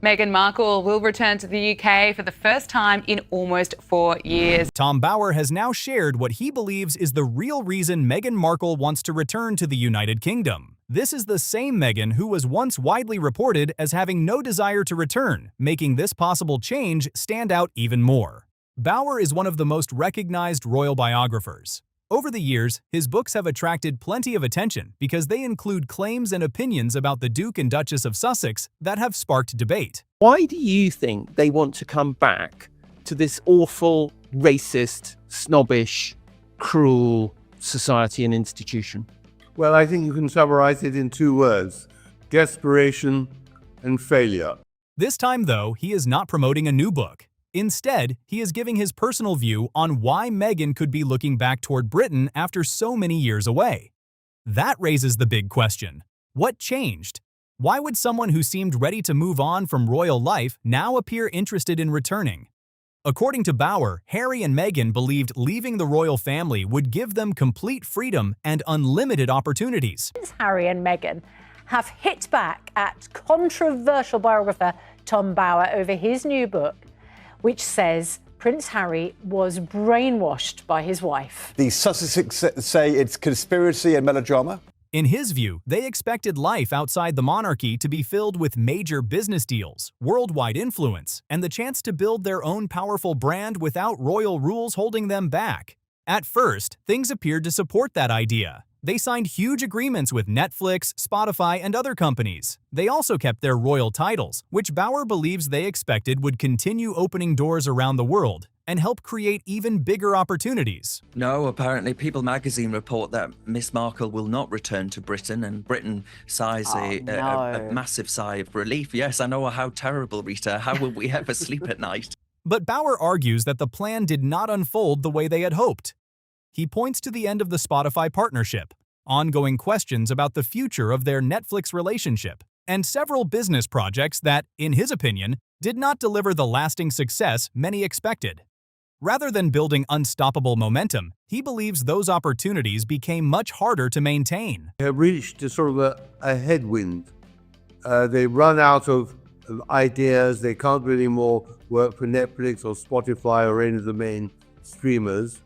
Meghan Markle will return to the UK for the first time in almost 4 years. Tom Bower has now shared what he believes is the real reason Meghan Markle wants to return to the United Kingdom. This is the same Meghan who was once widely reported as having no desire to return, making this possible change stand out even more. Bower is one of the most recognized royal biographers. Over the years, his books have attracted plenty of attention because they include claims and opinions about the Duke and Duchess of Sussex that have sparked debate. Why do you think they want to come back to this awful, racist, snobbish, cruel society and institution? Well, I think you can summarize it in 2 words: desperation and failure. This time, though, he is not promoting a new book. Instead, he is giving his personal view on why Meghan could be looking back toward Britain after so many years away. That raises the big question: what changed? Why would someone who seemed ready to move on from royal life now appear interested in returning? According to Bower, Harry and Meghan believed leaving the royal family would give them complete freedom and unlimited opportunities. Harry and Meghan have hit back at controversial biographer Tom Bower over his new book, which says Prince Harry was brainwashed by his wife. The Sussex say it's conspiracy and melodrama. In his view, they expected life outside the monarchy to be filled with major business deals, worldwide influence, and the chance to build their own powerful brand without royal rules holding them back. At first, things appeared to support that idea. They signed huge agreements with Netflix, Spotify, and other companies. They also kept their royal titles, which Bower believes they expected would continue opening doors around the world and help create even bigger opportunities. No, apparently People magazine report that Miss Markle will not return to Britain, and Britain sighs a massive sigh of relief. Yes, I know, how terrible, Rita. How will we ever sleep at night? But Bower argues that the plan did not unfold the way they had hoped. He points to the end of the Spotify partnership, ongoing questions about the future of their Netflix relationship, and several business projects that, in his opinion, did not deliver the lasting success many expected. Rather than building unstoppable momentum, he believes those opportunities became much harder to maintain. They have reached a sort of a headwind. They run out of ideas. They can't really more work for Netflix or Spotify or any of the main streamers.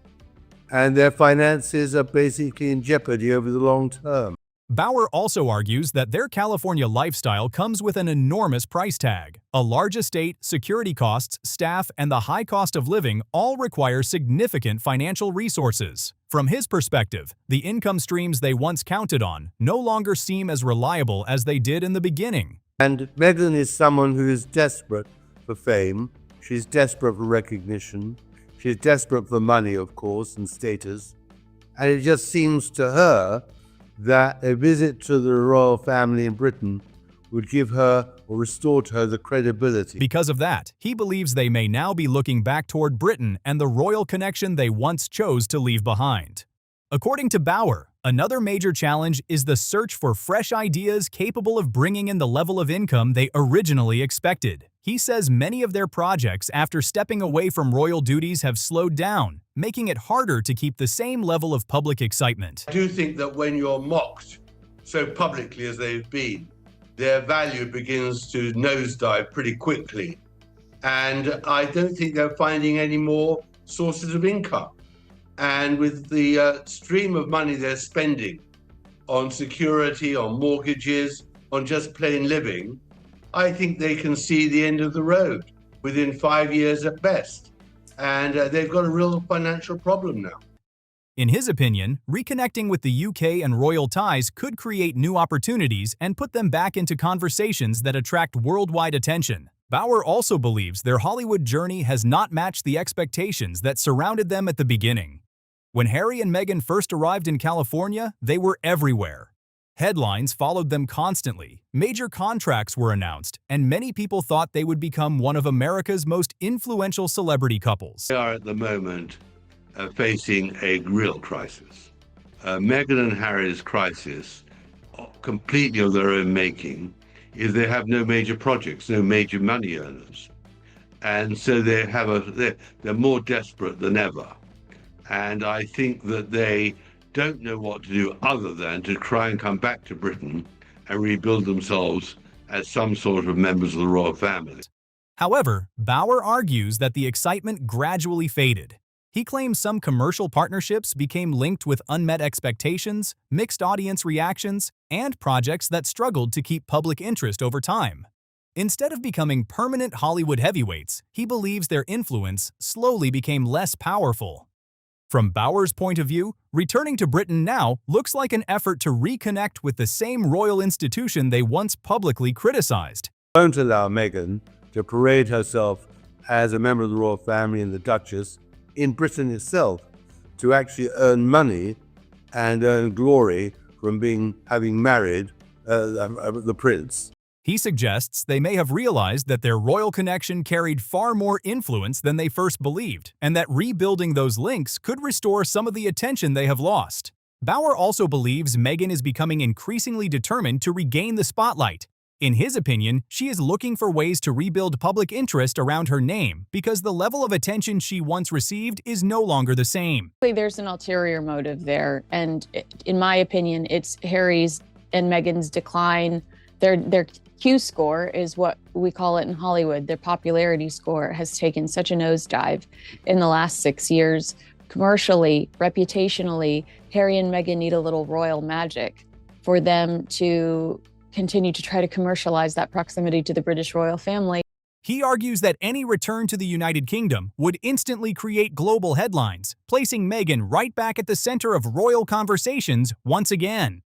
And their finances are basically in jeopardy over the long term. Bower also argues that their California lifestyle comes with an enormous price tag. A large estate, security costs, staff, and the high cost of living all require significant financial resources. From his perspective, the income streams they once counted on no longer seem as reliable as they did in the beginning. And Meghan is someone who is desperate for fame. She's desperate for recognition. She's desperate for money, of course, and status. And it just seems to her that a visit to the royal family in Britain would give her or restore to her the credibility. Because of that, he believes they may now be looking back toward Britain and the royal connection they once chose to leave behind. According to Bower, another major challenge is the search for fresh ideas capable of bringing in the level of income they originally expected. He says many of their projects after stepping away from royal duties have slowed down, making it harder to keep the same level of public excitement. I do think that when you're mocked so publicly as they've been, their value begins to nosedive pretty quickly. And I don't think they're finding any more sources of income. And with the stream of money they're spending on security, on mortgages, on just plain living, I think they can see the end of the road within 5 years at best. And they've got a real financial problem now. In his opinion, reconnecting with the UK and royal ties could create new opportunities and put them back into conversations that attract worldwide attention. Bower also believes their Hollywood journey has not matched the expectations that surrounded them at the beginning. When Harry and Meghan first arrived in California, they were everywhere. Headlines followed them constantly, major contracts were announced, and many people thought they would become one of America's most influential celebrity couples. They are at the moment facing a real crisis. Meghan and Harry's crisis, completely of their own making, is they have no major projects, no major money earners. And so they're more desperate than ever. And I think that they don't know what to do other than to try and come back to Britain and rebuild themselves as some sort of members of the royal family. However, Bauer argues that the excitement gradually faded. He claims some commercial partnerships became linked with unmet expectations, mixed audience reactions, and projects that struggled to keep public interest over time. Instead of becoming permanent Hollywood heavyweights, he believes their influence slowly became less powerful. From Bauer's point of view, returning to Britain now looks like an effort to reconnect with the same royal institution they once publicly criticized. Won't allow Meghan to parade herself as a member of the royal family and the Duchess in Britain itself, to actually earn money and earn glory from having married the prince. He suggests they may have realized that their royal connection carried far more influence than they first believed, and that rebuilding those links could restore some of the attention they have lost. Bauer also believes Meghan is becoming increasingly determined to regain the spotlight. In his opinion, she is looking for ways to rebuild public interest around her name because the level of attention she once received is no longer the same. There's an ulterior motive there, and in my opinion, it's Harry's and Meghan's decline. Their Q score is what we call it in Hollywood. Their popularity score has taken such a nosedive in the last 6 years. Commercially, reputationally, Harry and Meghan need a little royal magic for them to continue to try to commercialize that proximity to the British royal family. He argues that any return to the United Kingdom would instantly create global headlines, placing Meghan right back at the center of royal conversations once again.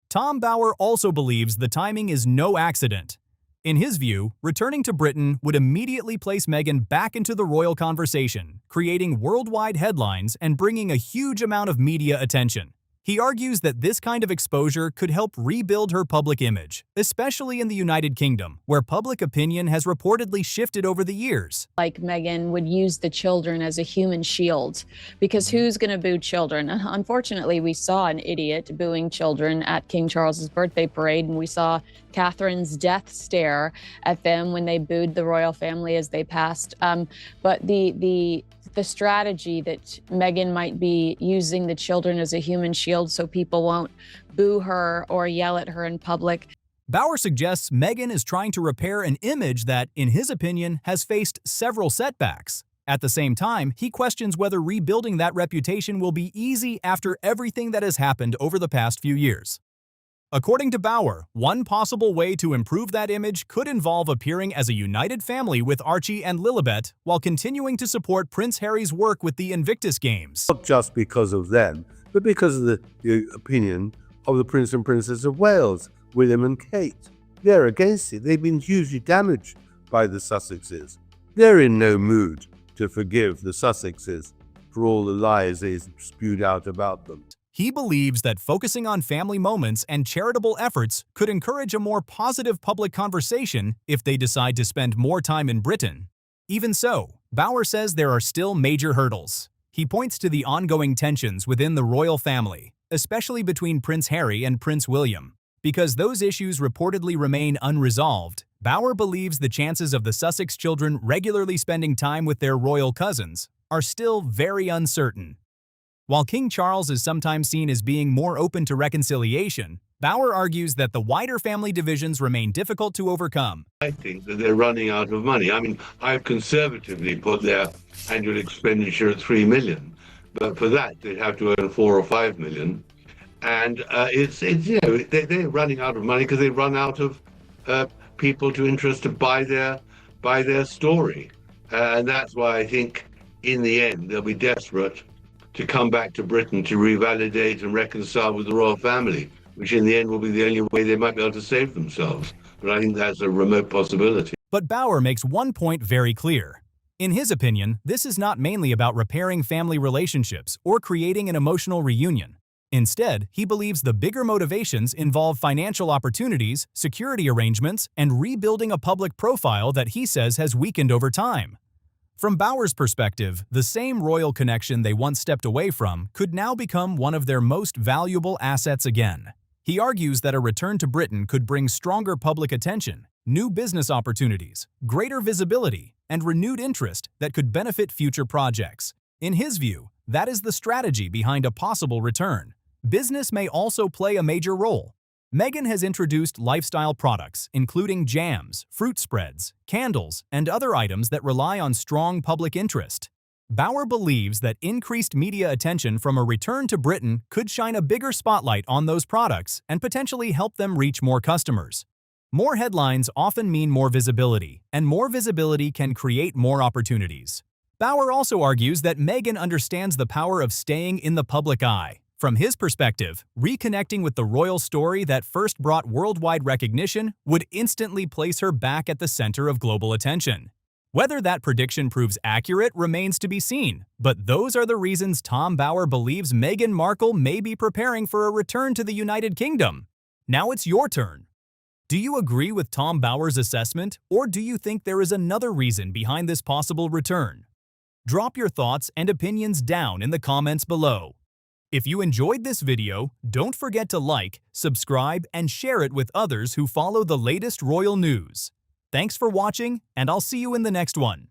Tom Bauer also believes the timing is no accident. In his view, returning to Britain would immediately place Meghan back into the royal conversation, creating worldwide headlines and bringing a huge amount of media attention. He argues that this kind of exposure could help rebuild her public image, especially in the United Kingdom, where public opinion has reportedly shifted over the years. Like Meghan would use the children as a human shield, because who's going to boo children? Unfortunately, we saw an idiot booing children at King Charles's birthday parade, and we saw Catherine's death stare at them when they booed the royal family as they passed. But the strategy that Meghan might be using the children as a human shield so people won't boo her or yell at her in public. Bauer suggests Meghan is trying to repair an image that, in his opinion, has faced several setbacks. At the same time, he questions whether rebuilding that reputation will be easy after everything that has happened over the past few years. According to Bauer, one possible way to improve that image could involve appearing as a united family with Archie and Lilibet while continuing to support Prince Harry's work with the Invictus Games. Not just because of them, but because of the opinion of the Prince and Princess of Wales, William and Kate. They're against it. They've been hugely damaged by the Sussexes. They're in no mood to forgive the Sussexes for all the lies they spewed out about them. He believes that focusing on family moments and charitable efforts could encourage a more positive public conversation if they decide to spend more time in Britain. Even so, Bauer says there are still major hurdles. He points to the ongoing tensions within the royal family, especially between Prince Harry and Prince William. Because those issues reportedly remain unresolved, Bauer believes the chances of the Sussex children regularly spending time with their royal cousins are still very uncertain. While King Charles is sometimes seen as being more open to reconciliation, Bauer argues that the wider family divisions remain difficult to overcome. I think that they're running out of money. I mean, I've conservatively put their annual expenditure at $3 million, but for that they'd have to earn $4 or $5 million. And it's they're running out of money because they run out of people to interest to buy their story, and that's why I think in the end they'll be desperate to come back to Britain to revalidate and reconcile with the royal family, which in the end will be the only way they might be able to save themselves. But I think that's a remote possibility. But Bauer makes one point very clear. In his opinion, this is not mainly about repairing family relationships or creating an emotional reunion. Instead, he believes the bigger motivations involve financial opportunities, security arrangements, and rebuilding a public profile that he says has weakened over time. From Bauer's perspective, the same royal connection they once stepped away from could now become one of their most valuable assets again. He argues that a return to Britain could bring stronger public attention, new business opportunities, greater visibility, and renewed interest that could benefit future projects. In his view, that is the strategy behind a possible return. Business may also play a major role. Meghan has introduced lifestyle products, including jams, fruit spreads, candles, and other items that rely on strong public interest. Bauer believes that increased media attention from a return to Britain could shine a bigger spotlight on those products and potentially help them reach more customers. More headlines often mean more visibility, and more visibility can create more opportunities. Bauer also argues that Meghan understands the power of staying in the public eye. From his perspective, reconnecting with the royal story that first brought worldwide recognition would instantly place her back at the center of global attention. Whether that prediction proves accurate remains to be seen, but those are the reasons Tom Bauer believes Meghan Markle may be preparing for a return to the United Kingdom. Now it's your turn. Do you agree with Tom Bauer's assessment, or do you think there is another reason behind this possible return? Drop your thoughts and opinions down in the comments below. If you enjoyed this video, don't forget to like, subscribe, and share it with others who follow the latest royal news. Thanks for watching, and I'll see you in the next one.